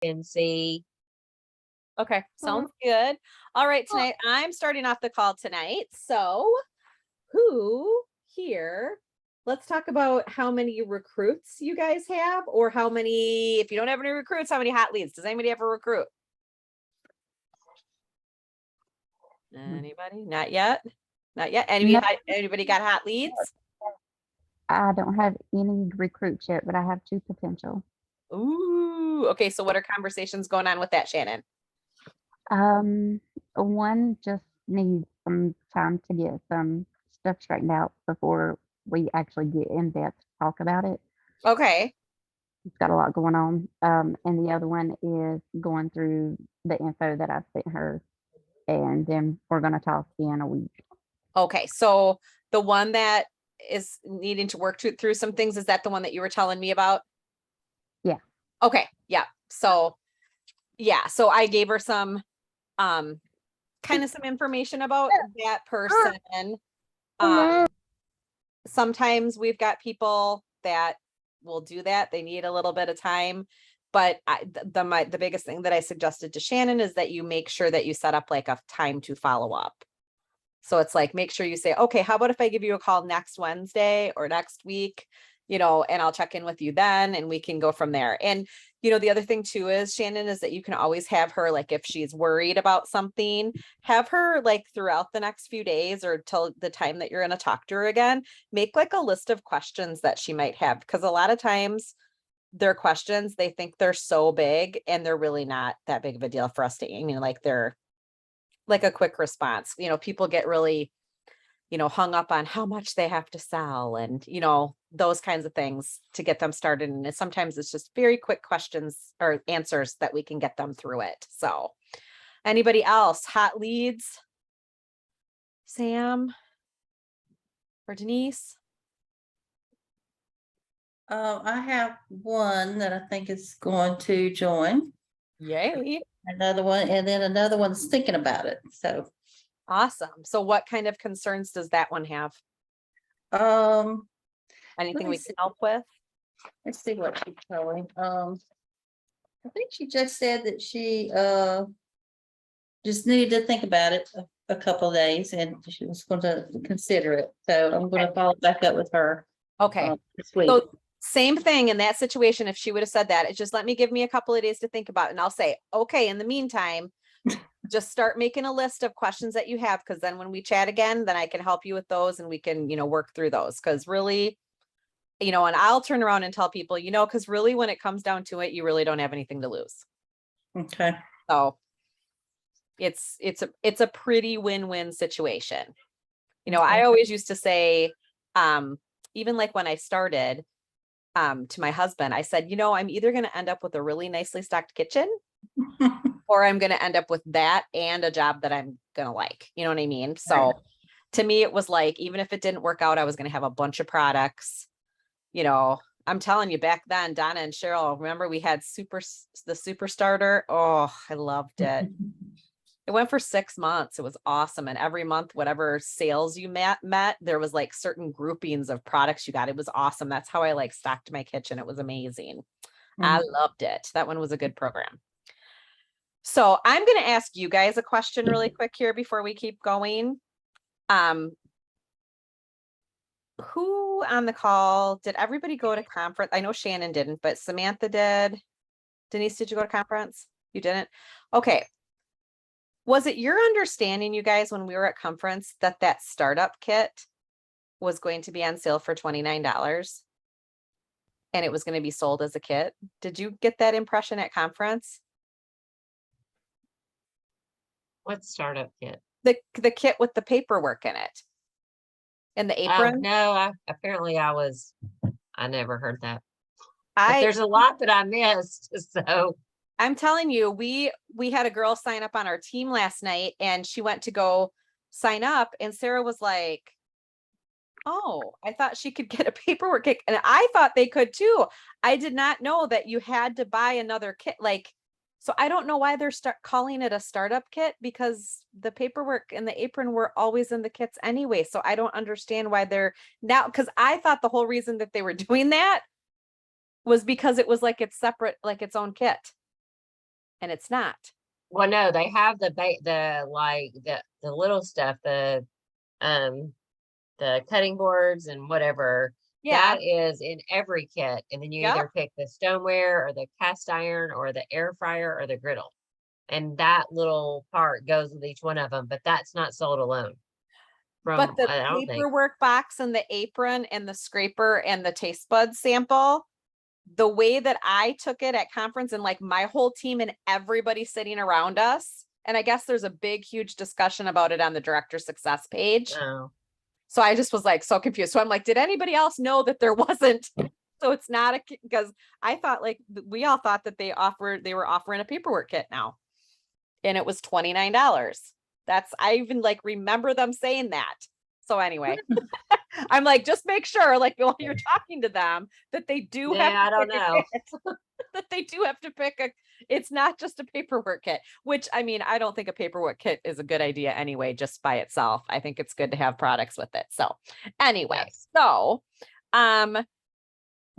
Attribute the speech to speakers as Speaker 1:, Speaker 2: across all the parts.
Speaker 1: and see.
Speaker 2: Okay, sounds good. All right, tonight I'm starting off the call tonight. So, who here? Let's talk about how many recruits you guys have, or how many, if you don't have any recruits, how many hot leads? Does anybody have a recruit? Anybody? Not yet. Not yet.
Speaker 3: No,
Speaker 2: Anybody got hot leads?
Speaker 3: I don't have any recruits yet, but I have 2 potential.
Speaker 2: Ooh. Okay. So, what are conversations going on with that, Shannon?
Speaker 3: One just needs some time to get some stuff straightened out before we actually get in depth talk about it.
Speaker 2: Okay.
Speaker 3: It's got a lot going on. And the other one is going through the info that I've sent her, and then we're gonna talk in a week.
Speaker 2: Okay. So, the one that is needing to work through some things, is that the one that you were telling me about?
Speaker 3: Yeah.
Speaker 2: Okay. Yeah. So, yeah. So I gave her some, kind of some information about that person. Sometimes we've got people that will do that. They need a little bit of time. But the biggest thing that I suggested to Shannon is that you make sure that you set up like a time to follow up. So it's like, make sure you say, okay, how about if I give you a call next Wednesday or next week, and I'll check in with you then and we can go from there. And, the other thing too is, Shannon, is that you can always have her, like, if she's worried about something, have her like throughout the next few days or till the time that you're going to talk to her again, make like a list of questions that she might have. Because a lot of times their questions, they think they're so big and they're really not that big of a deal for us to, like they're like a quick response. People get really, hung up on how much they have to sell and, those kinds of things to get them started. And sometimes it's just very quick questions or answers that we can get them through it. So, anybody else? Hot leads? Sam or Denise?
Speaker 4: I have one that I think is going to join.
Speaker 2: Yay.
Speaker 4: Another one, and then another one's thinking about it. So,
Speaker 2: Awesome. So what kind of concerns does that one have? Anything
Speaker 4: me
Speaker 2: we
Speaker 4: see.
Speaker 2: can help with?
Speaker 4: Let's see what she's telling. I think she just said that she just needed to think about it a couple of days, and she was going to consider it. So I'm going to follow back up with her.
Speaker 2: Okay.
Speaker 4: This week.
Speaker 2: So same thing in that situation. If she would have said that, it's just give me a couple of days to think about it. And I'll say, okay, in the meantime, just start making a list of questions that you have. Cause then when we chat again, then I can help you with those and we can, work through those. Cause really, and I'll turn around and tell people, cause really when it comes down to it, you really don't have anything to lose.
Speaker 4: Okay.
Speaker 2: So it's a pretty win-win situation. I always used to say, even like when I started, to my husband, I said, I'm either going to end up with a really nicely stocked kitchen or I'm going to end up with that and a job that I'm going to like, you know what I mean? So to me, it was like, even if it didn't work out, I was going to have a bunch of products, I'm telling you, back then, Donna and Cheryl, remember we had the super starter. Oh, I loved it. It went for 6 months. It was awesome. And every month, whatever sales you met, there was like certain groupings of products you got. It was awesome. That's how I like stocked my kitchen. It was amazing. I loved it. That one was a good program. So I'm going to ask you guys a question really quick here before we keep going. Who on the call, did everybody go to conference? I know Shannon didn't, but Samantha did. Denise, did you go to conference? You didn't? Okay. Was it your understanding, you guys, when we were at conference, that startup kit was going to be on sale for $29 and it was going to be sold as a kit? Did you get that impression at conference?
Speaker 1: What startup kit?
Speaker 2: The kit with the paperwork in it and the apron?
Speaker 1: No, apparently I never heard that. But there's a lot that I missed. So
Speaker 2: I'm telling you, we had a girl sign up on our team last night and she went to go sign up and Sarah was like, oh, I thought she could get a paperwork kit. And I thought they could too. I did not know that you had to buy another kit. So I don't know why they're calling it a startup kit, because the paperwork and the apron were always in the kits anyway. So I don't understand why they're now, because I thought the whole reason that they were doing that was because it was like it's separate, like its own kit. and it's not.
Speaker 1: Well, no, they have the the little stuff, the cutting boards and whatever.
Speaker 2: Yeah.
Speaker 1: That is in every kit. And then you
Speaker 2: Yep.
Speaker 1: either pick the stoneware or the cast iron or the air fryer or the griddle. And that little part goes with each one of them, but that's not sold alone.
Speaker 2: But the
Speaker 1: I don't think.
Speaker 2: paperwork box and the apron and the scraper and the taste bud sample, the way that I took it at conference and like my whole team and everybody sitting around us, and I guess there's a big, huge discussion about it on the director success page.
Speaker 1: Oh,
Speaker 2: So I just was like so confused. So I'm like, did anybody else know that there wasn't? So it's not because I thought like we all thought that they were offering a paperwork kit now. And it was $29. I even like remember them saying that. So anyway, I'm like, just make sure like while you're talking to them that they do have
Speaker 1: yeah, I don't
Speaker 2: pick a
Speaker 1: know.
Speaker 2: kit, that they do have to pick it's not just a paperwork kit, which I mean, I don't think a paperwork kit is a good idea anyway, just by itself. I think it's good to have products with it. So anyway,
Speaker 1: Yes.
Speaker 2: so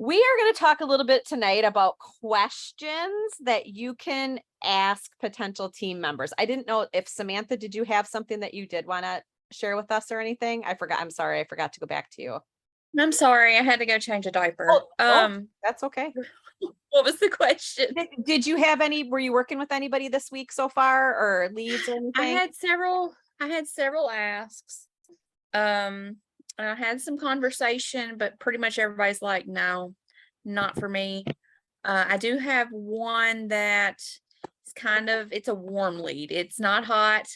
Speaker 2: we are going to talk a little bit tonight about questions that you can ask potential team members. I didn't know if Samantha, did you have something that you did want to share with us or anything? I forgot. I'm sorry. I forgot to go back to you.
Speaker 5: I'm sorry, I had to go change a diaper.
Speaker 2: That's okay.
Speaker 5: What was the question?
Speaker 2: Did you have were you working with anybody this week so far or leads or anything?
Speaker 5: I had several asks. I had some conversation, but pretty much everybody's like, no, not for me. I do have one that is it's a warm lead. It's not hot,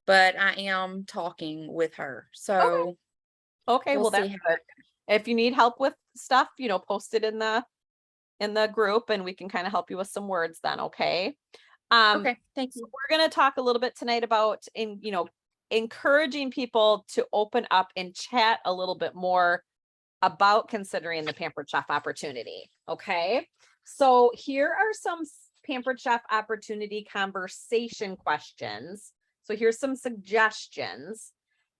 Speaker 5: but I am talking with her. So
Speaker 2: okay, well that's
Speaker 5: see
Speaker 2: good. If you need help with stuff, post it in the group and we can kind of help you with some words then. Okay.
Speaker 5: Okay, thank you.
Speaker 2: So we're going to talk a little bit tonight about encouraging people to open up and chat a little bit more about considering the Pampered Chef opportunity. Okay. So here are some Pampered Chef opportunity conversation questions. So here's some suggestions.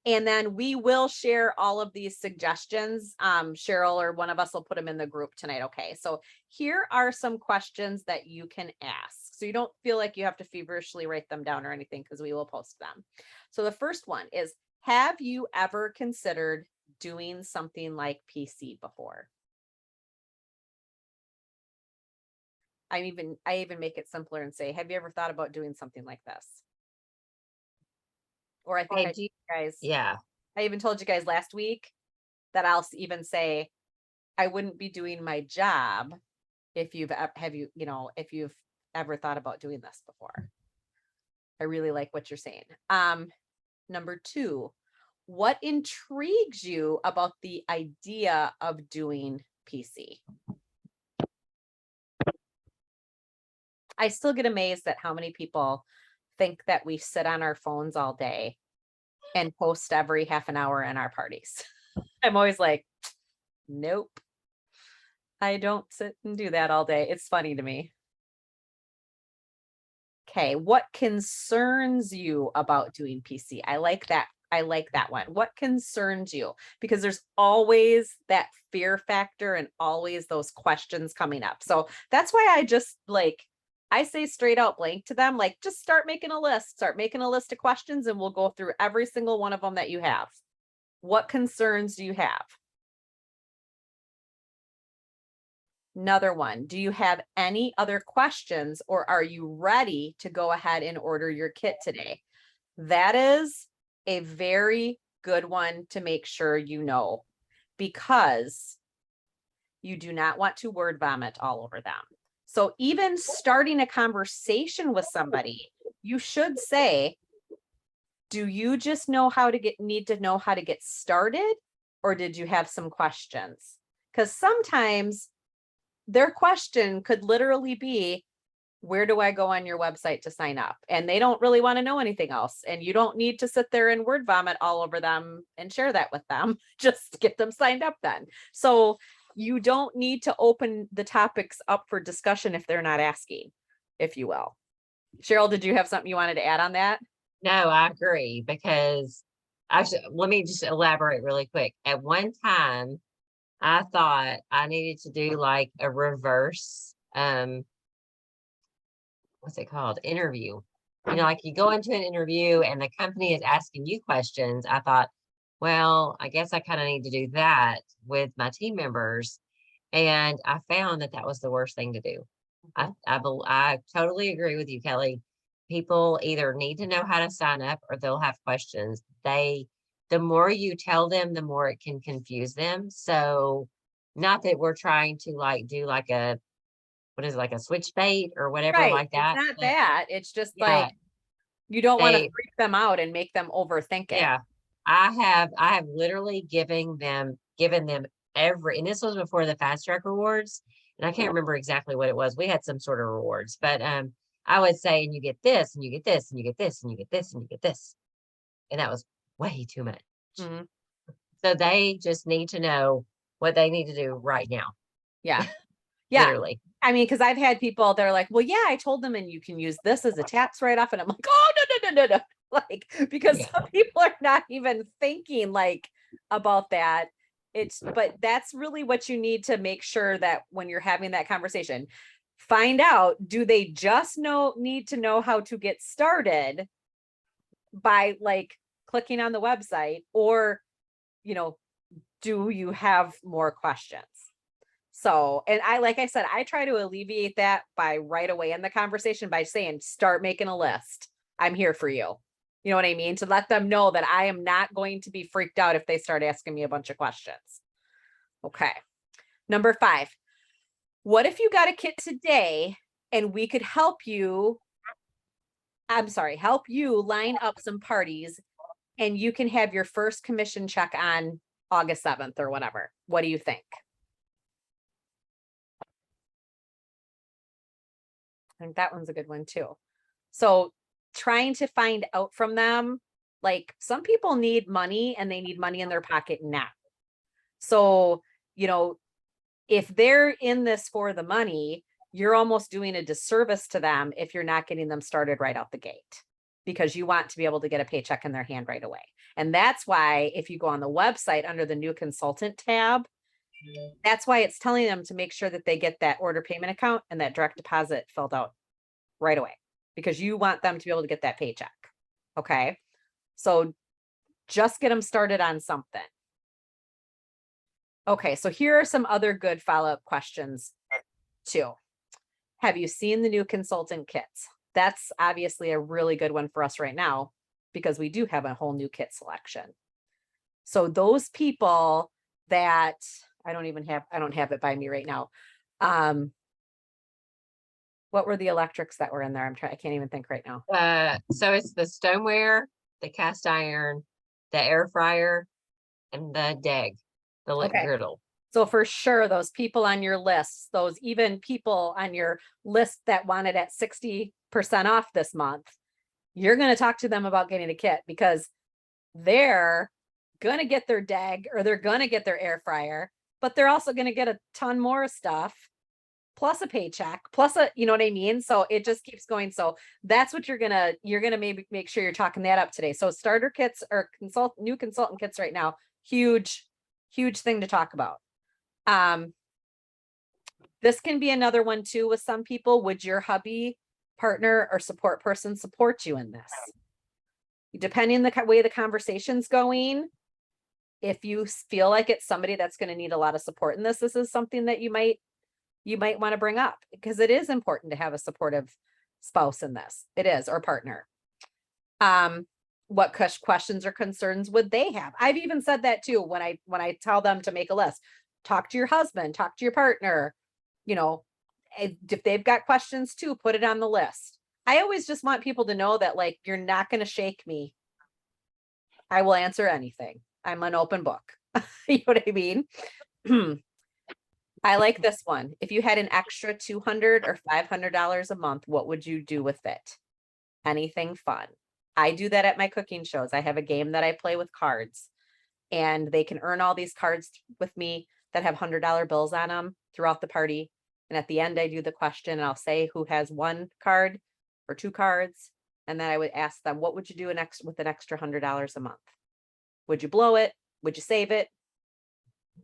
Speaker 2: And then we will share all of these suggestions. Cheryl or one of us will put them in the group tonight. Okay. So here are some questions that you can ask. So you don't feel like you have to feverishly write them down or anything because we will post them. So the first one is, have you ever considered doing something like PC before? I even make it simpler and say, have you ever thought about doing something like this? Or I think
Speaker 1: Yeah.
Speaker 2: I even told you guys last week that I'll even say, I wouldn't be doing my job if you've ever thought about doing this before. I really like what you're saying. Number 2, what intrigues you about the idea of doing PC? I still get amazed at how many people think that we sit on our phones all day and post every half an hour in our parties. I'm always like, nope, I don't sit and do that all day. It's funny to me. Okay, what concerns you about doing PC? I like that. I like that one. What concerns you? Because there's always that fear factor and always those questions coming up. So that's why I say straight out blank to them, like, just start making a list of questions and we'll go through every single one of them that you have. What concerns do you have? Another one, do you have any other questions or are you ready to go ahead and order your kit today? That is a very good one to make sure you know, because you do not want to word vomit all over them. So even starting a conversation with somebody, you should say, do you just need to know how to get started? Or did you have some questions? Because sometimes their question could literally be, where do I go on your website to sign up? And they don't really want to know anything else. And you don't need to sit there and word vomit all over them and share that with them. Just get them signed up then. So you don't need to open the topics up for discussion if they're not asking, if you will. Cheryl, did you have something you wanted to add on that?
Speaker 1: No, I agree, because let me just elaborate really quick. At one time, I thought I needed to do like a reverse what's it called? Interview. You know, like you go into an interview and the company is asking you questions. I thought, well, I guess I kind of need to do that with my team members. And I found that that was the worst thing to do. I totally agree with you, Kelly. People either need to know how to sign up or they'll have questions. The more you tell them, the more it can confuse them. So not that we're trying to like do like a, what is it, like a switch bait or whatever
Speaker 2: Right.
Speaker 1: like
Speaker 2: It's
Speaker 1: that.
Speaker 2: not
Speaker 1: but
Speaker 2: that. It's just
Speaker 1: Yeah,
Speaker 2: like, you don't want to
Speaker 1: they,
Speaker 2: freak them out and make them overthink it.
Speaker 1: yeah, I have literally given them every, and this was before the fast track rewards, and I can't remember exactly what it was. We had some sort of rewards, but I would say, and you get this, and you get this, and you get this, and you get this, and you get this, and that was way too much.
Speaker 2: Mhm.
Speaker 1: So they just need to know what they need to do right now,
Speaker 2: Yeah. Yeah.
Speaker 1: literally.
Speaker 2: I mean, because I've had people, they're like, well, yeah, I told them, and you can use this as a tax write-off. And I'm like, oh, no. Like, because
Speaker 1: Yeah.
Speaker 2: some people are not even thinking like about that. But that's really what you need to make sure that when you're having that conversation, find out, do they just need to know how to get started by like clicking on the website, or, do you have more questions? So, and like I said, I try to alleviate that by right away in the conversation by saying, start making a list. I'm here for you. You know what I mean? To let them know that I am not going to be freaked out if they start asking me a bunch of questions. Okay. Number 5. What if you got a kit today and we could help you line up some parties, and you can have your first commission check on August 7th or whatever? What do you think? I think that one's a good one too. So trying to find out from them, like some people need money and they need money in their pocket now. So, if they're in this for the money, you're almost doing a disservice to them if you're not getting them started right out the gate, because you want to be able to get a paycheck in their hand right away. And that's why if you go on the website under the new consultant tab, that's why it's telling them to make sure that they get that order payment account and that direct deposit filled out right away, because you want them to be able to get that paycheck. Okay. So just get them started on something. Okay. So here are some other good follow-up questions too. Have you seen the new consultant kits? That's obviously a really good one for us right now, because we do have a whole new kit selection. So those people that I don't have it by me right now. What were the electrics that were in there? I can't even think right now.
Speaker 1: So it's the stoneware, the cast iron, the air fryer, and the DEG, the
Speaker 2: Okay.
Speaker 1: griddle.
Speaker 2: So for sure, those people on your list, those even people on your list that wanted at 60% off this month, you're going to talk to them about getting a kit, because they're going to get their DEG or they're going to get their air fryer, but they're also going to get a ton more stuff, plus a paycheck, plus you know what I mean? So it just keeps going. So that's what you're going to maybe make sure you're talking that up today. So starter kits or new consultant kits right now, huge thing to talk about. This can be another one too with some people. Would your hubby, partner, or support person support you in this? Depending the way the conversation's going, if you feel like it's somebody that's going to need a lot of support in this is something that you might want to bring up, because it is important to have a supportive spouse in this. It is, or partner. What questions or concerns would they have? I've even said that too when I tell them to make a list. Talk to your husband, talk to your partner. If they've got questions too, put it on the list. I always just want people to know that, like, you're not going to shake me. I will answer anything. I'm an open book. You know what I mean? I like this one. If you had an extra $200 or $500 a month, what would you do with it? Anything fun. I do that at my cooking shows. I have a game that I play with cards, and they can earn all these cards with me that have $100 bills on them throughout the party. And at the end, I do the question and I'll say who has one card or two cards. And then I would ask them, what would you do with an extra $100 a month? Would you blow it? Would you save it?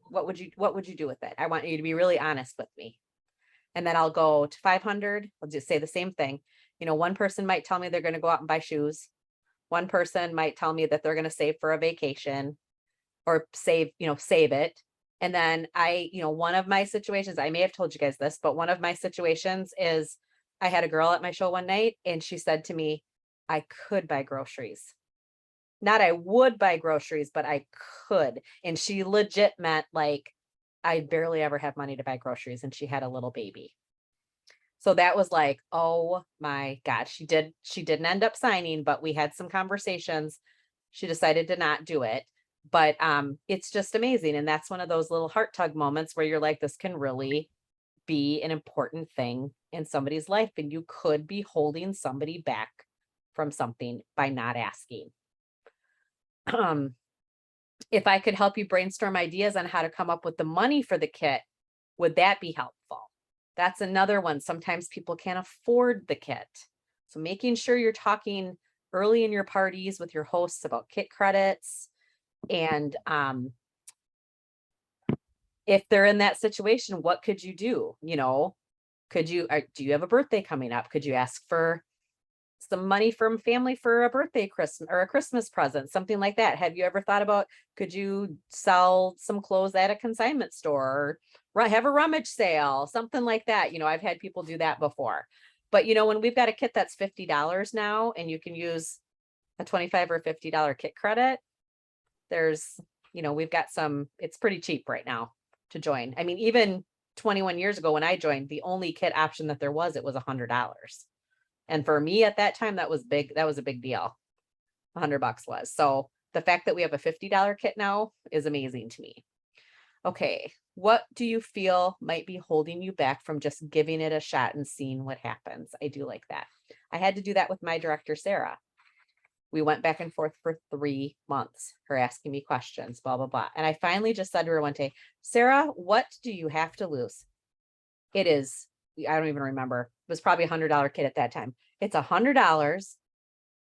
Speaker 2: What would you do with it? I want you to be really honest with me. And then I'll go to 500. I'll just say the same thing. You know, one person might tell me they're going to go out and buy shoes. One person might tell me that they're going to save for a vacation or save it. And then one of my situations, I may have told you guys this, but one of my situations is I had a girl at my show one night and she said to me, I could buy groceries. Not I would buy groceries, but I could. And she legit meant like, I barely ever have money to buy groceries. And she had a little baby. So that was like, oh my God, she didn't end up signing, but we had some conversations. She decided to not do it. But it's just amazing. And that's one of those little heart tug moments where you're like, this can really be an important thing in somebody's life. And you could be holding somebody back from something by not asking. If I could help you brainstorm ideas on how to come up with the money for the kit, would that be helpful? That's another one. Sometimes people can't afford the kit. So making sure you're talking early in your parties with your hosts about kit credits. And if they're in that situation, what could you do? You know, do you have a birthday coming up? Could you ask for some money from family for a birthday Christmas or a Christmas present, something like that? Have you ever thought about, could you sell some clothes at a consignment store or have a rummage sale, something like that? You know, I've had people do that before. But, you know, when we've got a kit that's $50 now and you can use a $25 or $50 kit credit, there's, you know, we've got some, it's pretty cheap right now to join. I mean, even 21 years ago when I joined, the only kit option that there was, it was $100. And for me at that time, that was big. That was a big deal. $100 was. So the fact that we have a $50 kit now is amazing to me. Okay. What do you feel might be holding you back from just giving it a shot and seeing what happens? I do like that. I had to do that with my director, Sarah. We went back and forth for 3 months, her asking me questions, blah, blah, blah. And I finally just said to her one day, Sarah, what do you have to lose? It is, I don't even remember. It was probably $100 kit at that time. It's $100.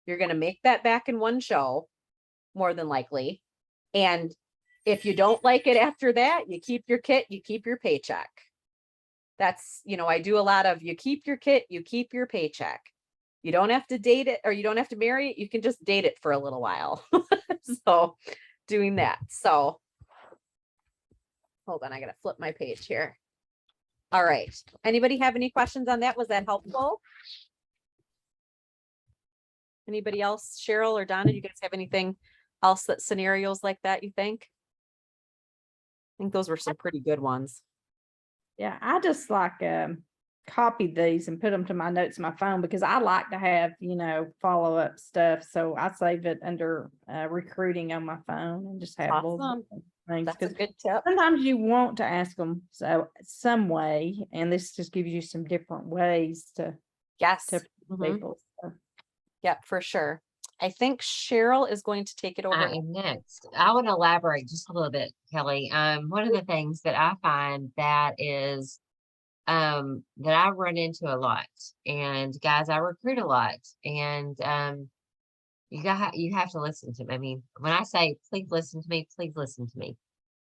Speaker 2: You're going to make that back in one show, more than likely. And if you don't like it after that, you keep your kit, you keep your paycheck. That's, you know, I do a lot of, you keep your kit, you keep your paycheck. You don't have to date it or you don't have to marry it. You can just date it for a little while. So doing that. So hold on, I got to flip my page here. All right. Anybody have any questions on that? Was that helpful? Anybody else? Cheryl or Donna, you guys have anything else that scenarios like that you think? I think those were some pretty good ones.
Speaker 6: Yeah, I just like copied these and put them to my notes in my phone because I like to have, you know, follow-up stuff. So I save it under recruiting on my phone and just have little
Speaker 2: Awesome.
Speaker 6: things.
Speaker 2: That's a
Speaker 6: Because
Speaker 2: good tip.
Speaker 6: sometimes you want to ask them so some way, and this just gives you some different ways to
Speaker 2: Yes. Mhm.
Speaker 6: people. So.
Speaker 2: Yeah, for sure. I think Cheryl is going to take it over.
Speaker 1: I am next. I want to elaborate just a little bit, Kelly. One of the things that I find that is that I run into a lot, and guys, I recruit a lot, and you have to listen to me. I mean, when I say please listen to me, please listen to me.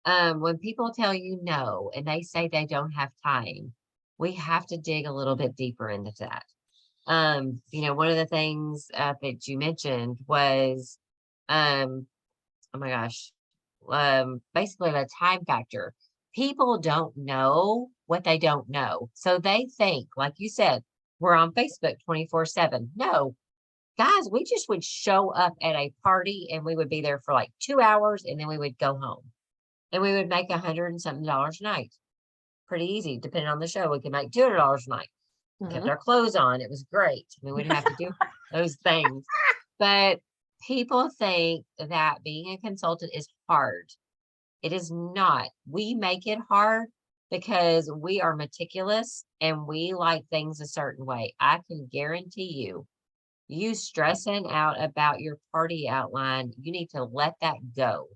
Speaker 1: When people tell you no and they say they don't have time, we have to dig a little bit deeper into that. You know, one of the things that you mentioned was, oh my gosh, basically the time factor. People don't know what they don't know. So they think, like you said, we're on Facebook 24/7. No, guys, we just would show up at a party and we would be there for like 2 hours and then we would go home. And we would make $100 and something a night. Pretty easy, depending on the show. We could make $200 a night. Kept
Speaker 2: Mhm.
Speaker 1: our clothes on. It was great. I mean, we'd have to do those things. But people think that being a consultant is hard. It is not. We make it hard because we are meticulous and we like things a certain way. I can guarantee you stressing out about your party outline, you need to let that go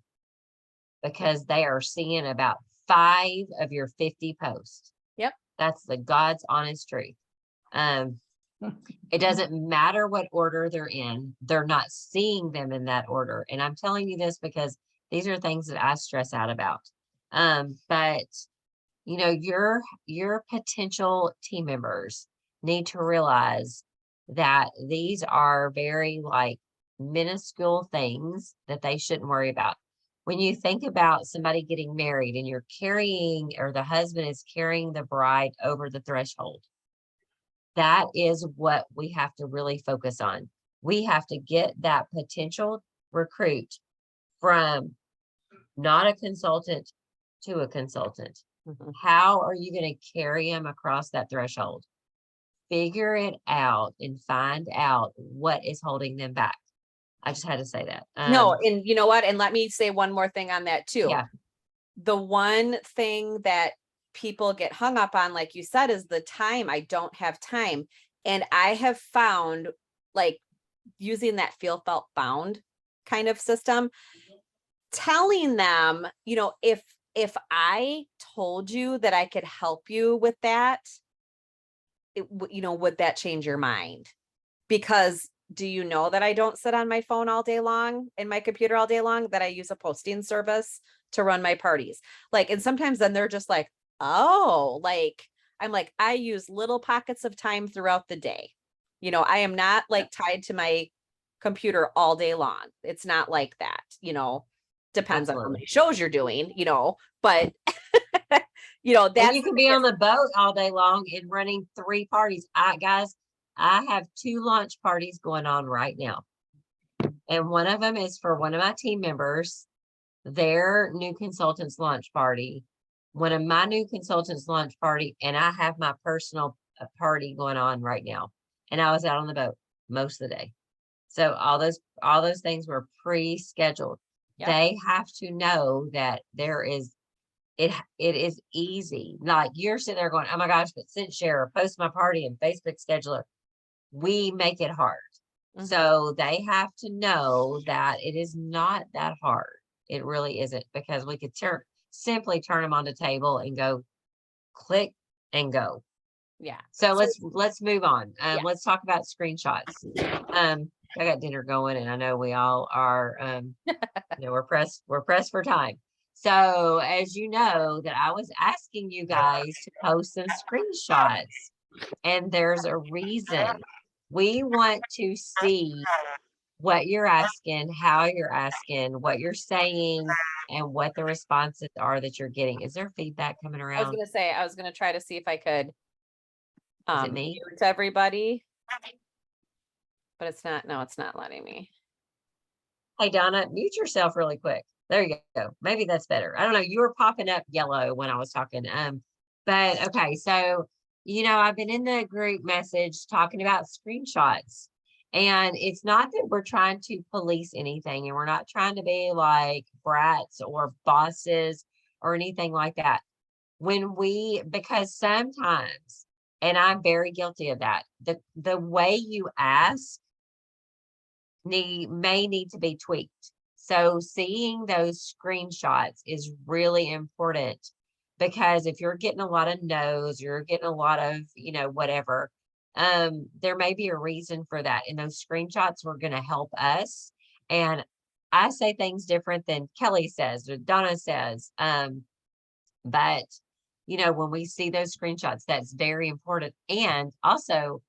Speaker 1: because they are seeing about 5 of your 50 posts.
Speaker 2: Yep.
Speaker 1: That's the God's honest truth. It doesn't matter what order they're in. They're not seeing them in that order. And I'm telling you this because these are things that I stress out about. But you know, your potential team members need to realize that these are very like minuscule things that they shouldn't worry about. When you think about somebody getting married and you're carrying, or the husband is carrying the bride over the threshold, that is what we have to really focus on. We have to get that potential recruit from not a consultant to a consultant.
Speaker 2: Mhm.
Speaker 1: How are you going to carry them across that threshold? Figure it out and find out what is holding them back. I just had to say that.
Speaker 2: No, and you know what? And let me say one more thing on that too.
Speaker 1: Yeah.
Speaker 2: The one thing that people get hung up on, like you said, is the time. I don't have time. And I have found, like, using that feel, felt, found kind of system, telling them, if I told you that I could help you with that, would that change your mind? Because do you know that I don't sit on my phone all day long and my computer all day long, that I use a posting service to run my parties? Like, and sometimes then they're just like, oh, like, I'm like, I use little pockets of time throughout the day. I am not like tied to my computer all day long. It's not like that, depends on how
Speaker 1: Absolutely.
Speaker 2: many shows you're doing, but
Speaker 1: And
Speaker 2: that's
Speaker 1: you can be on the boat all day long and running 3 parties. Guys, I have 2 launch parties going on right now. And one of them is for one of my team members, their new consultants launch party, one of my new consultants launch party, and I have my personal party going on right now. And I was out on the boat most of the day. So all those things were pre-scheduled.
Speaker 2: Yep.
Speaker 1: They have to know that it is easy. Like, you're sitting there going, oh my gosh, but send share or post my party in Facebook scheduler. We make it hard.
Speaker 2: Mhm.
Speaker 1: So they have to know that it is not that hard. It really isn't, because we could simply turn them on the table and go click and go.
Speaker 2: Yeah.
Speaker 1: So let's move on.
Speaker 2: Yeah.
Speaker 1: Let's talk about screenshots. I got dinner going, and I know we all are, we're pressed for time. So as you know, that I was asking you guys to post some screenshots, and there's a reason. We want to see what you're asking, how you're asking, what you're saying, and what the responses are that you're getting. Is there feedback coming
Speaker 2: I was
Speaker 1: around?
Speaker 2: gonna say, I was gonna try to see if I could
Speaker 1: me?
Speaker 2: mute everybody, but it's not. No, it's not letting me.
Speaker 1: Hey, Donna, mute yourself really quick. There you go. Maybe that's better. I don't know. You were popping up yellow when I was talking. But okay, so I've been in the group message talking about screenshots. And it's not that we're trying to police anything, and we're not trying to be like brats or bosses or anything like that. Because sometimes, and I'm very guilty of that, the way you ask may need to be tweaked. So seeing those screenshots is really important, because if you're getting a lot of no's, you're getting a lot of, whatever, there may be a reason for that. And those screenshots were going to help us. And I say things different than Kelly says or Donna says. But when we see those screenshots, that's very important. And also,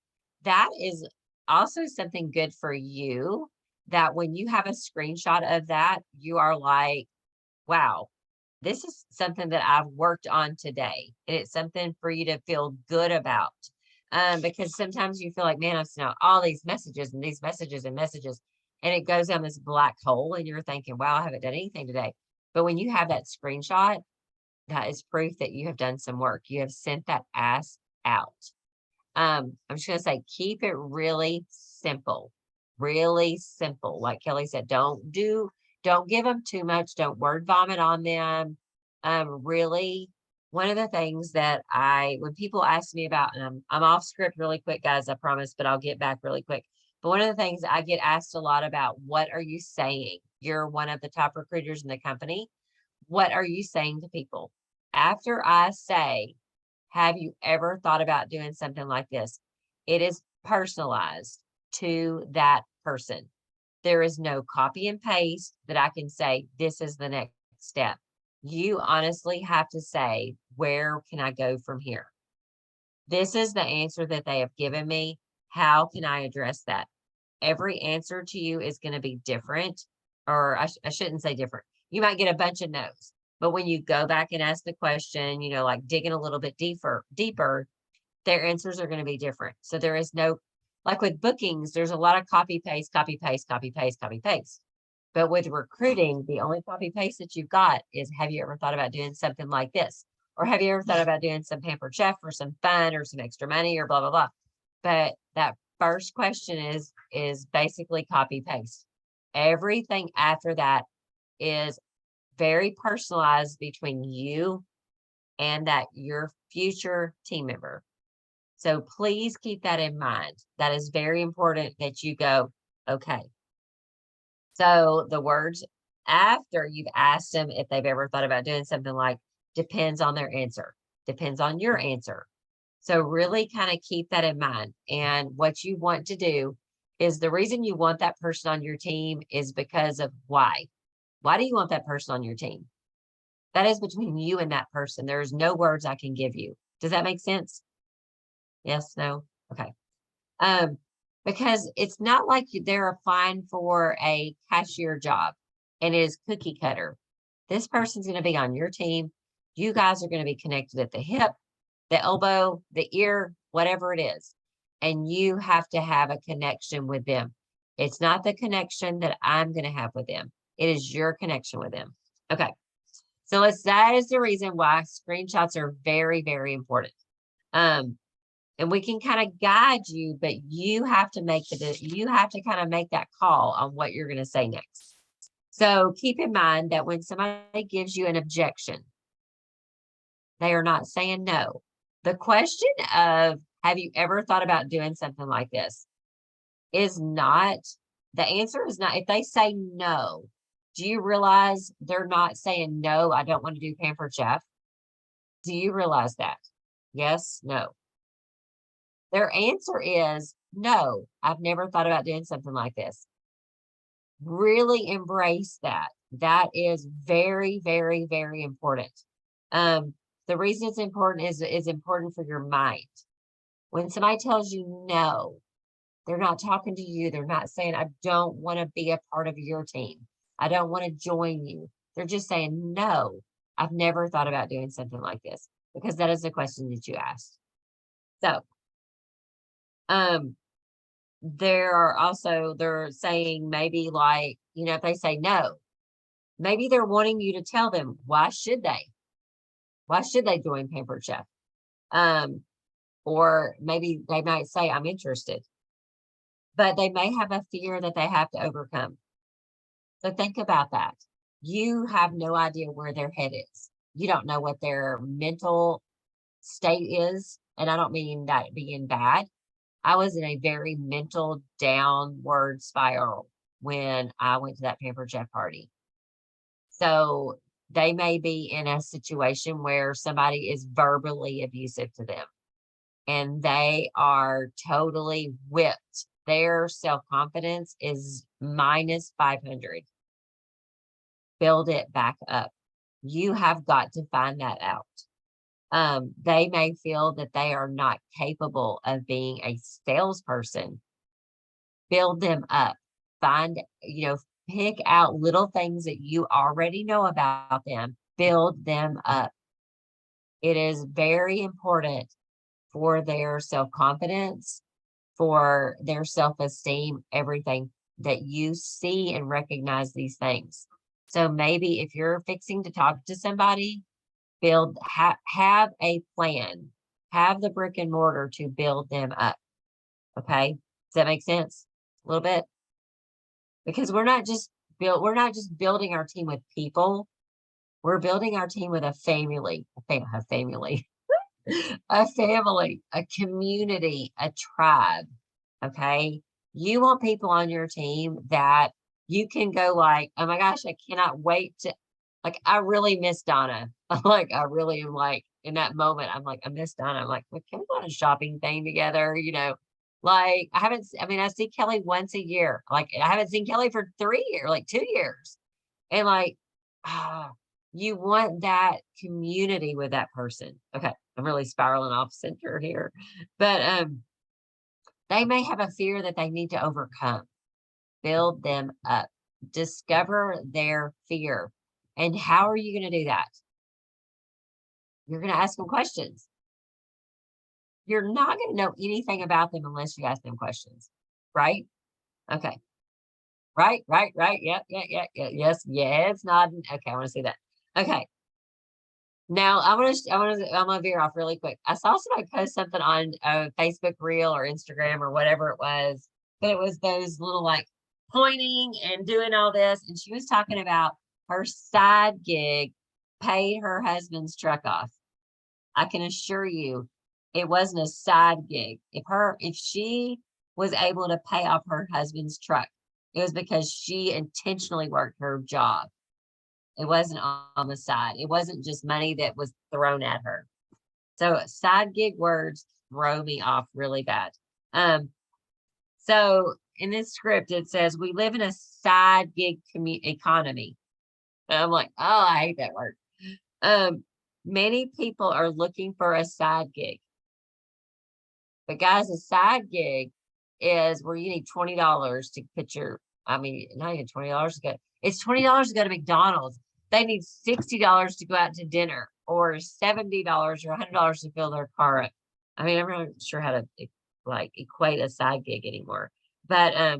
Speaker 1: that is also something good for you, that when you have a screenshot of that, you are like, wow, this is something that I've worked on today. And it's something for you to feel good about. Because sometimes you feel like, man, I've sent out all these messages and these messages and messages, and it goes down this black hole, and you're thinking, wow, I haven't done anything today. But when you have that screenshot, that is proof that you have done some work. You have sent that ask out. I'm just going to say, keep it really simple. Like Kelly said, don't give them too much. Don't word vomit on them. Really, one of the things that when people ask me about, and I'm off script really quick, guys, I promise, but I'll get back really quick. But one of the things I get asked a lot about, what are you saying? You're one of the top recruiters in the company. What are you saying to people? After I say, have you ever thought about doing something like this? It is personalized to that person. There is no copy and paste that I can say, this is the next step. You honestly have to say, where can I go from here? This is the answer that they have given me. how can I address that? Every answer to you is going to be different, or I shouldn't say different. You might get a bunch of no's, but when you go back and ask the question, like digging a little bit deeper, their answers are going to be different. So there is no, like with bookings, there's a lot of copy, paste, copy, paste, copy, paste, copy, paste. But with recruiting, the only copy paste that you've got is, have you ever thought about doing something like this? Or have you ever thought about doing some Pampered Chef or some fun or some extra money or blah, blah, blah. But that first question is basically copy paste. Everything after that is very personalized between you and that your future team member. So please keep that in mind. That is very important that you go, okay. So the words after you've asked them if they've ever thought about doing something like depends on their answer, depends on your answer. So really kind of keep that in mind. And what you want to do is, the reason you want that person on your team is because of why. Why do you want that person on your team? That is between you and that person. There's no words I can give you. Does that make sense? Yes, no? Okay. Because it's not like they're applying for a cashier job and it is cookie cutter. This person's going to be on your team. You guys are going to be connected at the hip, the elbow, the ear, whatever it is. And you have to have a connection with them. It's not the connection that I'm going to have with them. It is your connection with them. Okay. So that is the reason why screenshots are very, very important. And we can kind of guide you, but you have to kind of make that call on what you're going to say next. So keep in mind that when somebody gives you an objection, they are not saying no. The question of, have you ever thought about doing something like this, is not, the answer is not, if they say no, do you realize they're not saying no, I don't want to do Pampered Chef? Do you realize that? Yes, no. Their answer is no, I've never thought about doing something like this. Really embrace that. That is very, very, very important. The reason it's important is important for your mind. When somebody tells you no, they're not talking to you. They're not saying, I don't want to be a part of your team. I don't want to join you. They're just saying, no, I've never thought about doing something like this, because that is the question that you asked. So, they're saying maybe like, if they say no, maybe they're wanting you to tell them, why should they join Pampered Chef? Or maybe they might say, I'm interested, but they may have a fear that they have to overcome. So think about that. You have no idea where their head is. You don't know what their mental state is. And I don't mean that being bad. I was in a very mental downward spiral when I went to that Pampered Chef party. So they may be in a situation where somebody is verbally abusive to them and they are totally whipped. Their self-confidence is minus 500. Build it back up. You have got to find that out. They may feel that they are not capable of being a salesperson. Build them up. Pick out little things that you already know about them. Build them up. It is very important for their self-confidence, for their self-esteem, everything, that you see and recognize these things. So maybe if you're fixing to talk to somebody, have a plan, have the brick and mortar to build them up. Okay. Does that make sense? A little bit? Because we're not just building our team with people. We're building our team with a family, a community, a tribe. Okay. You want people on your team that you can go like, oh my gosh, I cannot wait to, like, I really miss Donna. I really am like, in that moment, I'm like, I miss Donna. I'm like, well, can we go on a shopping thing together? I see Kelly once a year. Like, I haven't seen Kelly for 3 years, like 2 years. And you want that community with that person. Okay. I'm really spiraling off center here, but, They may have a fear that they need to overcome. Build them up. Discover their fear. And how are you going to do that? You're going to ask them questions. You're not going to know anything about them unless you ask them questions, right? Okay. Right. Yep. Yes. Nodding. Okay. I want to see that. Okay. Now I'm gonna veer off really quick. I saw somebody post something on a Facebook reel or Instagram or whatever it was, but it was those little like pointing and doing all this. And she was talking about her side gig paid her husband's truck off. I can assure you it wasn't a side gig. If she was able to pay off her husband's truck, it was because she intentionally worked her job. It wasn't on the side. It wasn't just money that was thrown at her. So side gig words throw me off really bad. So in this script, it says, we live in a side gig economy. And I'm like, oh, I hate that word. Many people are looking for a side gig. But guys, a side gig is where you need $20 to put your, not even $20 to go. It's $20 to go to McDonald's. They need $60 to go out to dinner, or $70 or $100 to fill their car up. I'm not sure how to like equate a side gig anymore, but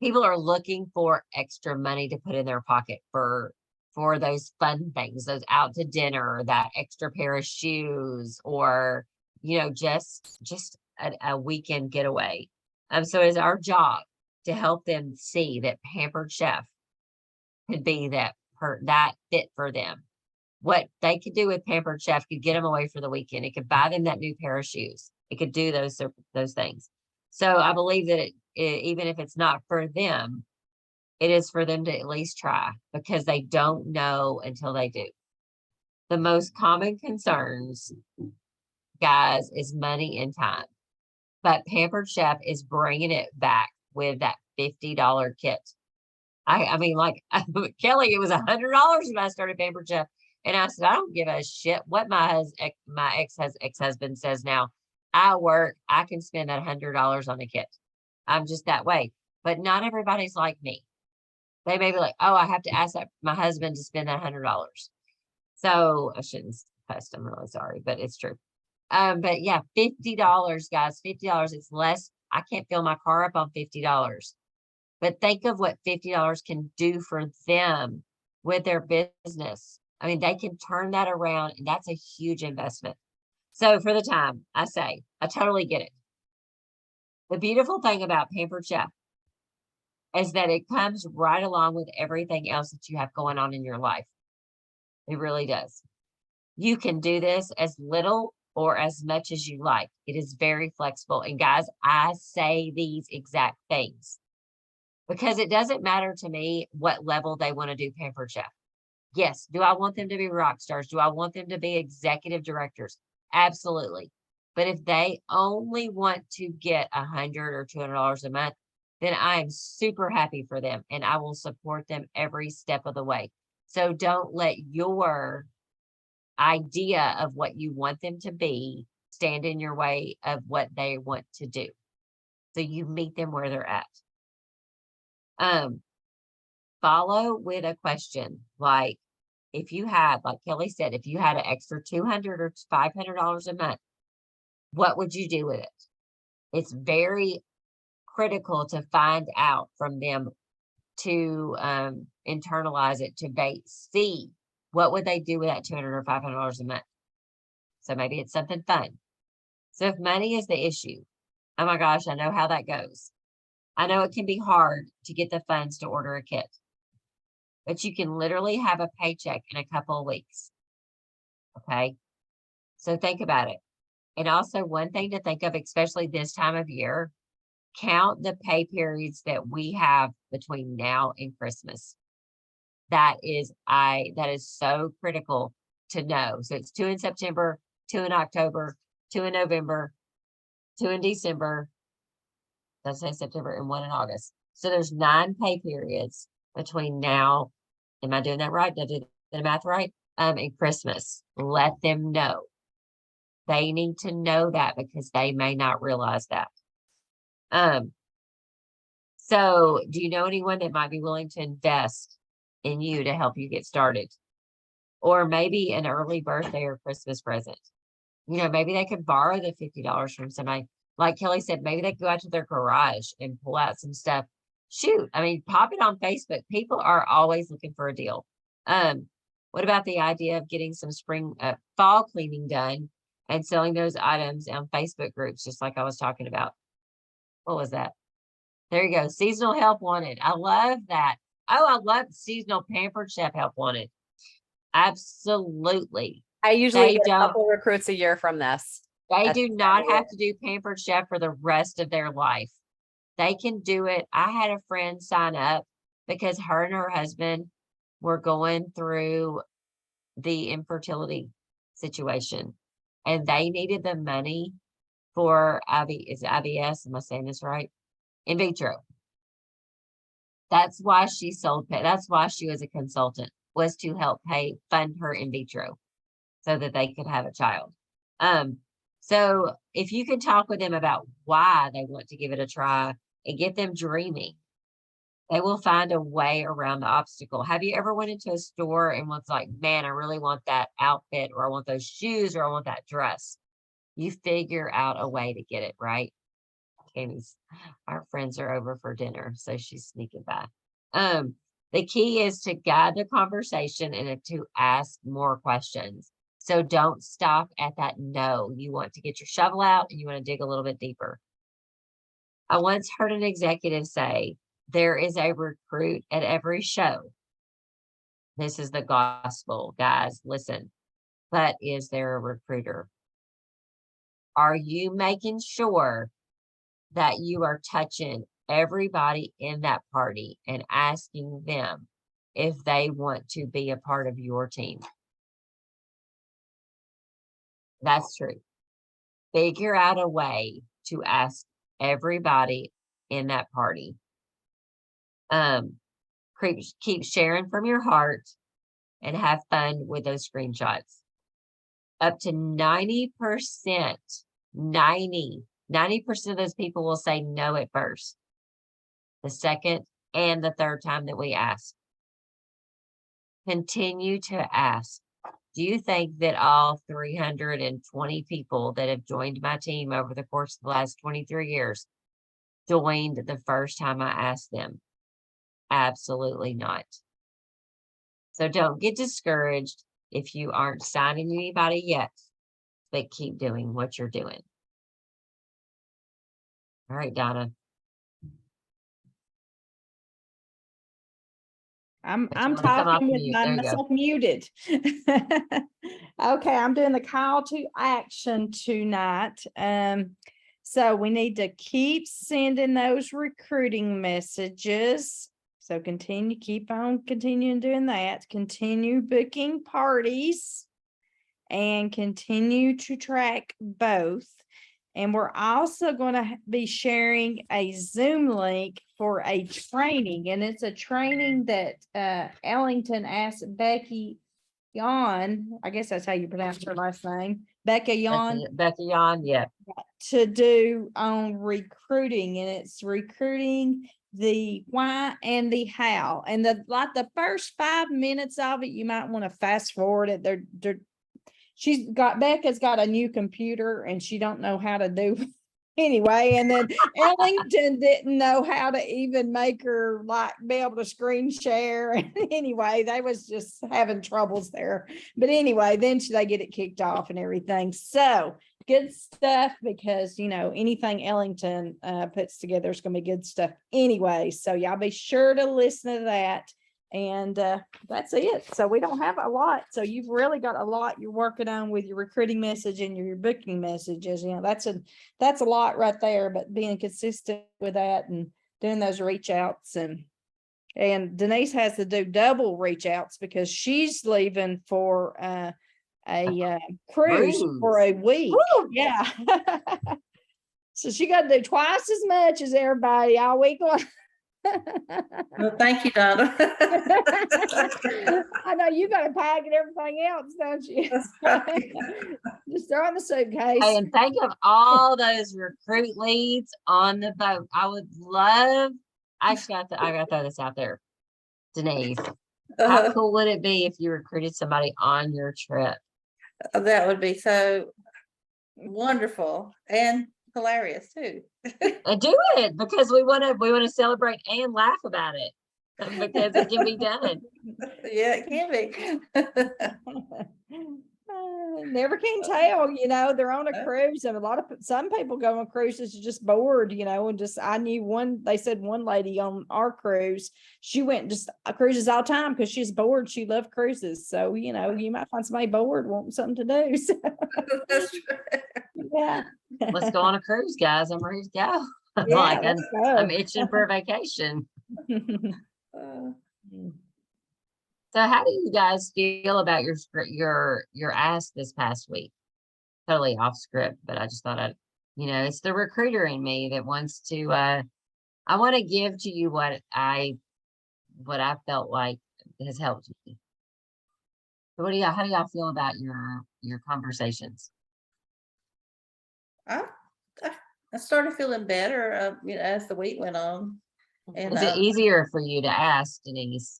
Speaker 1: people are looking for extra money to put in their pocket for those fun things, those out to dinner, or that extra pair of shoes, or just a weekend getaway. So it's our job to help them see that Pampered Chef could be that fit for them. What they could do with Pampered Chef could get them away for the weekend. It could buy them that new pair of shoes. It could do those things. So I believe that even if it's not for them, it is for them to at least try, because they don't know until they do. The most common concerns, guys, is money and time. But Pampered Chef is bringing it back with that $50 kit. Kelly, it was $100 when I started Pampered Chef. And I said, I don't give a shit what my ex-husband says now. I work, I can spend that $100 on a kit. I'm just that way. But not everybody's like me. They may be like, oh, I have to ask my husband to spend that $100. So I shouldn't cuss. I'm really sorry, but it's true. But yeah, $50, guys, $50. It's less. I can't fill my car up on $50. But think of what $50 can do for them with their business. They can turn that around, and that's a huge investment. So for the time, I say, I totally get it. The beautiful thing about Pampered Chef is that it comes right along with everything else that you have going on in your life. It really does. You can do this as little or as much as you like. It is very flexible. And guys, I say these exact things because it doesn't matter to me what level they want to do Pampered Chef. Yes. Do I want them to be rock stars? Do I want them to be executive directors? Absolutely. But if they only want to get $100 or $200 a month, then I am super happy for them, and I will support them every step of the way. So don't let your idea of what you want them to be stand in your way of what they want to do. So you meet them where they're at. Follow with a question. Like if you had, like Kelly said, if you had an extra $200 or $500 a month, what would you do with it? It's very critical to find out from them, to internalize it, to see what would they do with that $200 or $500 a month. So maybe it's something fun. So if money is the issue, oh my gosh, I know how that goes. I know it can be hard to get the funds to order a kit, but you can literally have a paycheck in a couple of weeks. Okay. So think about it. And also one thing to think of, especially this time of year, count the pay periods that we have between now and Christmas. That is so critical to know. So it's 2 in September, 2 in October, 2 in November, 2 in December. Let's say September, and 1 in August. So there's 9 pay periods between now. Am I doing that right? Did I do the math right? And Christmas. Let them know. They need to know that because they may not realize that. So do you know anyone that might be willing to invest in you to help you get started? Or maybe an early birthday or Christmas present. Maybe they could borrow the $50 from somebody. Like Kelly said, maybe they could go out to their garage and pull out some stuff. Shoot, I mean, pop it on Facebook. People are always looking for a deal. What about the idea of getting some fall cleaning done and selling those items on Facebook groups, just like I was talking about? What was that? There you go. Seasonal help wanted. I love that. Oh, I love seasonal pampered chef help wanted. Absolutely.
Speaker 2: I usually
Speaker 1: They
Speaker 2: get a
Speaker 1: don't-
Speaker 2: couple recruits a year from this.
Speaker 1: They
Speaker 2: That's
Speaker 1: do not have to do pampered chef for the rest of their life. They can do it. I had a friend sign up because her and her husband were going through the infertility situation and they needed the money for IBS. Am I saying this right? In vitro. That's why she sold pet. That's why she was a consultant, was to help fund her in vitro so that they could have a child. So if you can talk with them about why they want to give it a try and get them dreaming, they will find a way around the obstacle. Have you ever went into a store and was like, man, I really want that outfit, or I want those shoes, or I want that dress? You figure out a way to get it, right? Our friends are over for dinner, so she's sneaking by. The key is to guide the conversation and to ask more questions. So don't stop at that no. You want to get your shovel out and you want to dig a little bit deeper. I once heard an executive say, there is a recruit at every show. This is the gospel, guys, listen. But is there a recruiter? Are you making sure that you are touching everybody in that party and asking them if they want to be a part of your team? That's true. Figure out a way to ask everybody in that party. Keep sharing from your heart and have fun with those screenshots. Up to 90%, 90% of those people will say no at first, the second and the third time that we ask. Continue to ask. Do you think that all 320 people that have joined my team over the course of the last 23 years joined the first time I asked them? Absolutely not. So don't get discouraged if you aren't signing anybody yet, but keep doing what you're doing. All right, Donna.
Speaker 6: I'm
Speaker 1: If you wanna come off
Speaker 6: talking with
Speaker 1: mute, there you go.
Speaker 6: myself muted. Okay, I'm doing the call to action tonight. So we need to keep sending those recruiting messages. So keep on continuing doing that. Continue booking parties and continue to track both. And we're also going to be sharing a Zoom link for a training. And it's a training that Ellington asked Becky Yon, I guess that's how you pronounce her last name, Becca Yon,
Speaker 1: Becky Yon, yeah.
Speaker 6: to do on recruiting. And it's recruiting the why and the how. And the first 5 minutes of it, you might want to fast forward it. Becca's got a new computer and she don't know how to do anyway. And then Ellington didn't know how to even make her be able to screen share. And anyway, they was just having troubles there. But anyway, then they get it kicked off and everything. So good stuff, because anything Ellington puts together is going to be good stuff anyway. So y'all be sure to listen to that. And that's it. So we don't have a lot. So you've really got a lot you're working on with your recruiting message and your booking messages. That's a lot right there, but being consistent with that and doing those reach outs, and Denise has to do double reach outs because she's leaving for a cruise for a week.
Speaker 2: Woo!
Speaker 6: Yeah. So she got to do twice as much as everybody all week long.
Speaker 4: Well, thank you, Donna.
Speaker 6: I know you gotta pack and everything else, don't you?
Speaker 4: That's right.
Speaker 6: Just throw in the suitcase.
Speaker 1: Hey, and think of all those recruit leads on the boat. I would love, I gotta throw this out there. Denise, how
Speaker 4: Uh,
Speaker 1: cool would it be if you recruited somebody on your trip?
Speaker 4: that would be so wonderful and hilarious too.
Speaker 1: And do it because we want to celebrate and laugh about it because it can be done.
Speaker 4: Yeah, it can be.
Speaker 6: Never can tell, they're on a cruise and some people go on cruises just bored, and just, I knew they said one lady on our cruise, she went just cruises all the time because she's bored. She loved cruises. So, you might find somebody bored wanting something to do. So,
Speaker 4: That's true.
Speaker 6: yeah.
Speaker 1: Let's go on a cruise, guys. I'm ready to go.
Speaker 6: Yeah,
Speaker 1: I'm
Speaker 6: let's go.
Speaker 1: itching for a vacation.
Speaker 4: Uh,
Speaker 1: So how do you guys feel about your ask this past week? Totally off script, but I just thought it's the recruiter in me that wants to I want to give to you what I felt like has helped me. So how do y'all feel about your conversations?
Speaker 4: I, I started feeling better, as the week went on, and
Speaker 1: Is it easier for you to ask, Denise?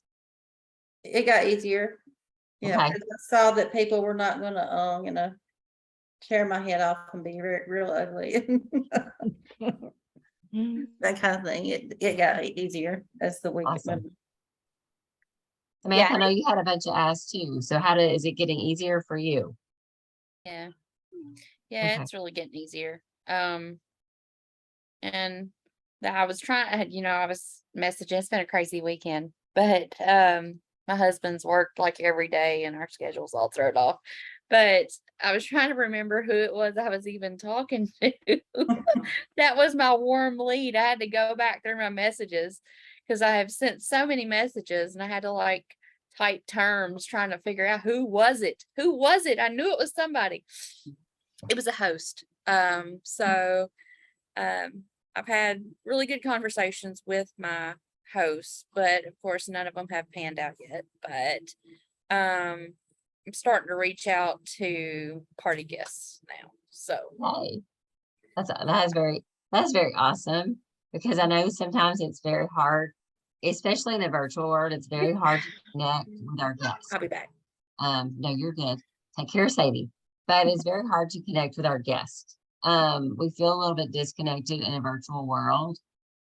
Speaker 4: it got easier. Yeah,
Speaker 1: Okay.
Speaker 4: because I saw that people were not gonna, tear my head off and be real ugly. That kind of thing. It got easier as the week
Speaker 1: Awesome.
Speaker 4: went.
Speaker 1: Samantha, I know you had a bunch of asks too. So is it getting easier for you?
Speaker 5: Yeah.
Speaker 1: Okay.
Speaker 5: It's really getting easier. And I was trying, I was messaging. It's been a crazy weekend, but my husband's worked like every day and our schedule's all thrown off. But I was trying to remember who it was I was even talking to. That was my warm lead. I had to go back through my messages because I have sent so many messages and I had to type terms trying to figure out who was it. Who was it? I knew it was somebody. It was a host. So I've had really good conversations with my hosts, but of course none of them have panned out yet. But I'm starting to reach out to party guests now. So
Speaker 1: Hey, that's very awesome because I know sometimes it's very hard, especially in the virtual world. It's very hard to connect with our guests.
Speaker 5: I'll be back.
Speaker 1: No, you're good. Take care, Sadie. But it's very hard to connect with our guests. We feel a little bit disconnected in a virtual world,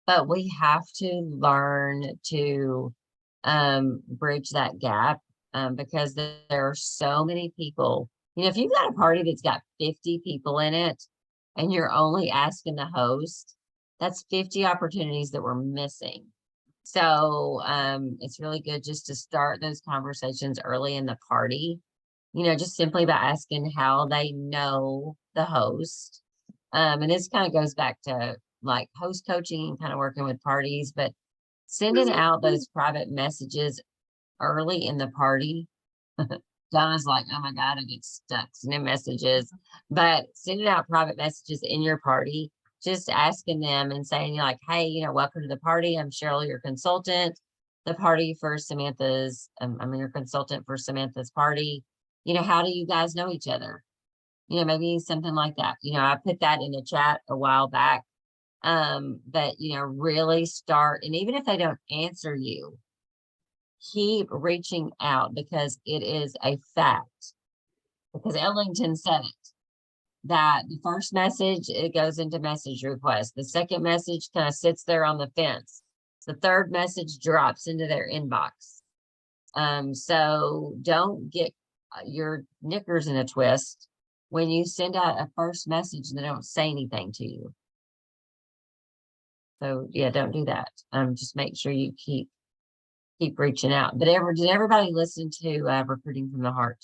Speaker 1: but we have to learn to bridge that gap because there are so many people. If you've got a party that's got 50 people in it and you're only asking the host, that's 50 opportunities that we're missing. So it's really good just to start those conversations early in the party, just simply by asking how they know the host. And this kind of goes back to host coaching and kind of working with parties, but sending out those private messages early in the party. Donna's like, oh my God, I get stuck sending messages, but sending out private messages in your party, just asking them and saying hey, welcome to the party. I'm Cheryl, your consultant. The party for Samantha's, I'm your consultant for Samantha's party. How do you guys know each other? Maybe something like that. I put that in a chat a while back. But really start, and even if they don't answer you, keep reaching out because it is a fact. Because Ellington said it, that the first message, it goes into message request. The second message kind of sits there on the fence. The third message drops into their inbox. So don't get your knickers in a twist when you send out a first message and they don't say anything to you. So yeah, don't do that. Just make sure you keep reaching out. But did everybody listen to Recruiting from the Heart?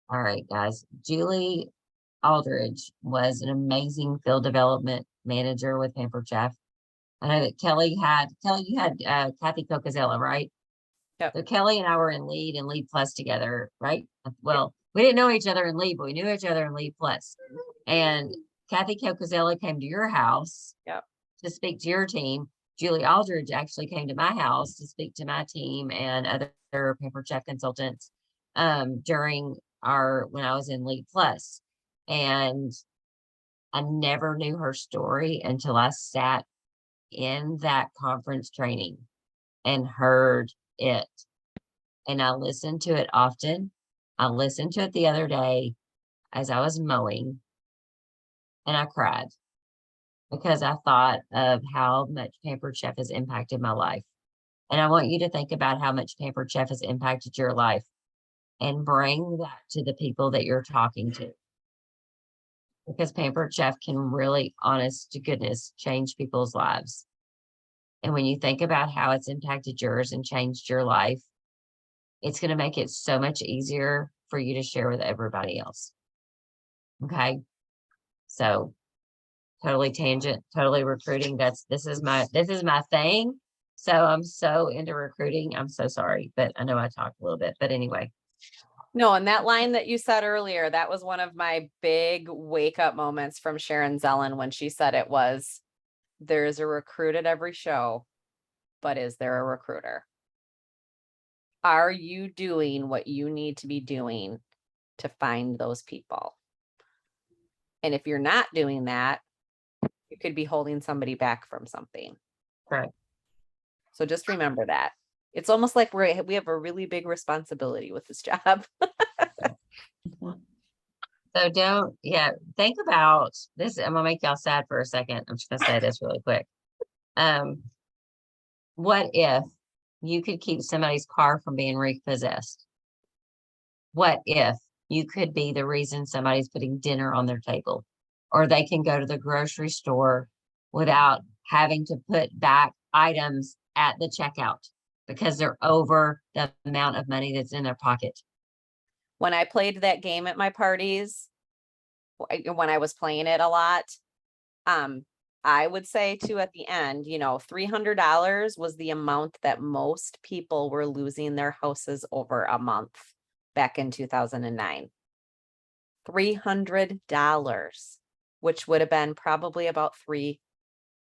Speaker 1: All right, guys. Julie Aldridge was an amazing field development manager with Pampered. I know that Kelly, you had Kathy Cocazella, right?
Speaker 2: Yep.
Speaker 1: So Kelly and I were in Lead and Lead Plus together, right? Well, we didn't know each other in Lead, but we knew each other in Lead Plus. And Kathy Cocazella came to your house.
Speaker 2: Yep.
Speaker 1: to speak to your team. Julie Aldridge actually came to my house to speak to my team and other Pampered Chef consultants during when I was in Lead Plus. And I never knew her story until I sat in that conference training and heard it. And I listened to it often. I listened to it the other day as I was mowing, and I cried because I thought of how much Pampered Chef has impacted my life. And I want you to think about how much Pampered Chef has impacted your life and bring that to the people that you're talking to. Because Pampered Chef can really, honest to goodness, change people's lives. And when you think about how it's impacted yours and changed your life, it's going to make it so much easier for you to share with everybody else. Okay. So totally tangent, totally recruiting. This is my thing. So I'm so into recruiting. I'm so sorry, but I know I talked a little bit, but anyway.
Speaker 2: No, and that line that you said earlier, that was one of my big wake up moments from Sharon Zellen when she said it was, there's a recruit at every show, but is there a recruiter? Are you doing what you need to be doing to find those people? And if you're not doing that, you could be holding somebody back from something.
Speaker 1: Correct.
Speaker 2: So just remember that. It's almost like we have a really big responsibility with this job.
Speaker 1: So think about this. I'm gonna make y'all sad for a second. I'm just gonna say this really quick. What if you could keep somebody's car from being repossessed? What if you could be the reason somebody's putting dinner on their table, or they can go to the grocery store without having to put back items at the checkout because they're over the amount of money that's in their pocket?
Speaker 2: When I played that game at my parties, when I was playing it a lot, I would say too at the end, $300 was the amount that most people were losing their houses over a month back in 2009. $300, which would have been probably about 3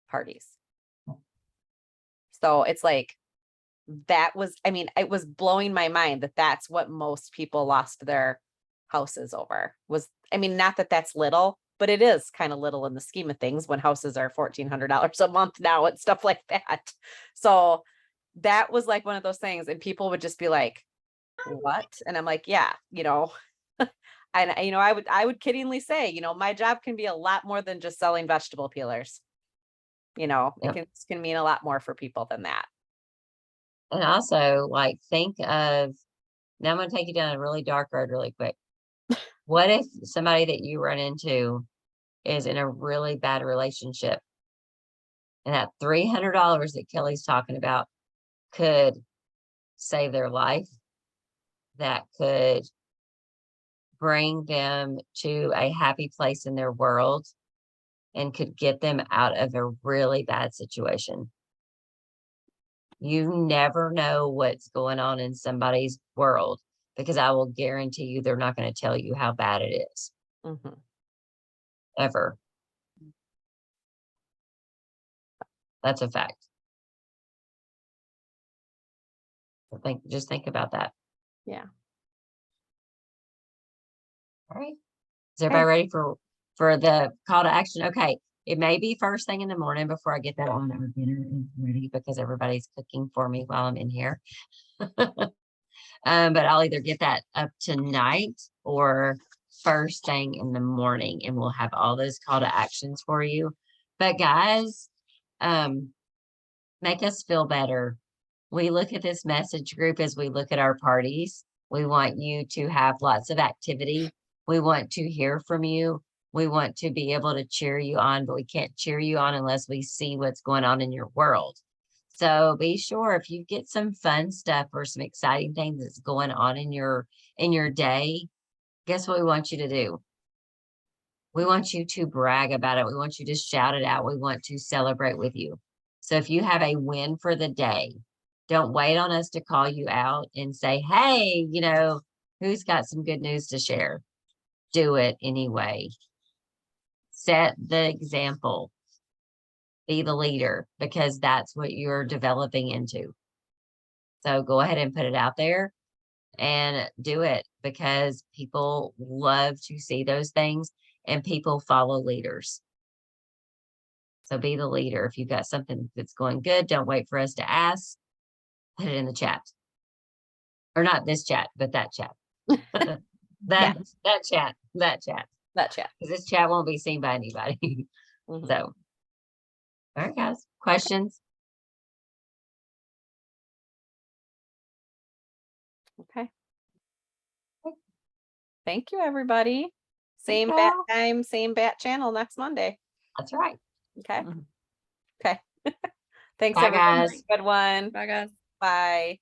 Speaker 2: parties. So it's like, it was blowing my mind that that's what most people lost their houses over not that that's little, but it is kind of little in the scheme of things when houses are $1,400 a month now and stuff like that. So that was like one of those things, and people would just be like, what? And I'm like, yeah, and I would kiddingly say, my job can be a lot more than just selling vegetable peelers.
Speaker 1: Yep.
Speaker 2: It can mean a lot more for people than that.
Speaker 1: And also, think of, now I'm going to take you down a really dark road really quick. What if somebody that you run into is in a really bad relationship, and that $300 that Kelly's talking about could save their life, that could bring them to a happy place in their world, and could get them out of a really bad situation? You never know what's going on in somebody's world, because I will guarantee you they're not going to tell you how bad it is.
Speaker 2: Mm-hmm.
Speaker 1: Ever. That's a fact. Just think about that.
Speaker 2: Yeah.
Speaker 1: All right. Is everybody ready for the call to action? Okay. It may be first thing in the morning before I get that on. Our dinner is ready because everybody's cooking for me while I'm in here. But I'll either get that up tonight or first thing in the morning, and we'll have all those call to actions for you. But guys, make us feel better. We look at this message group as we look at our parties. We want you to have lots of activity. We want to hear from you. We want to be able to cheer you on, but we can't cheer you on unless we see what's going on in your world. So be sure, if you get some fun stuff or some exciting things that's going on in your day, guess what we want you to do? We want you to brag about it. We want you to shout it out. We want to celebrate with you. So if you have a win for the day, don't wait on us to call you out and say, hey, who's got some good news to share? Do it anyway. Set the example. Be the leader because that's what you're developing into. So go ahead and put it out there and do it because people love to see those things and people follow leaders. So be the leader. If you've got something that's going good, don't wait for us to ask. Put it in the chat. Or not this chat, but that chat. that chat.
Speaker 2: That chat.
Speaker 1: Because this chat won't be seen by anybody.
Speaker 2: Mhm.
Speaker 1: So, all right, guys. Questions?
Speaker 2: Okay. Thank you, everybody. Same
Speaker 1: you
Speaker 2: bat
Speaker 1: all.
Speaker 2: time, same bat channel next Monday.
Speaker 1: That's right.
Speaker 2: Okay.
Speaker 6: Mhm.
Speaker 2: Okay. Thanks,
Speaker 1: Bye,
Speaker 2: everybody.
Speaker 1: guys.
Speaker 2: Good one.
Speaker 5: Bye, guys.
Speaker 2: Bye.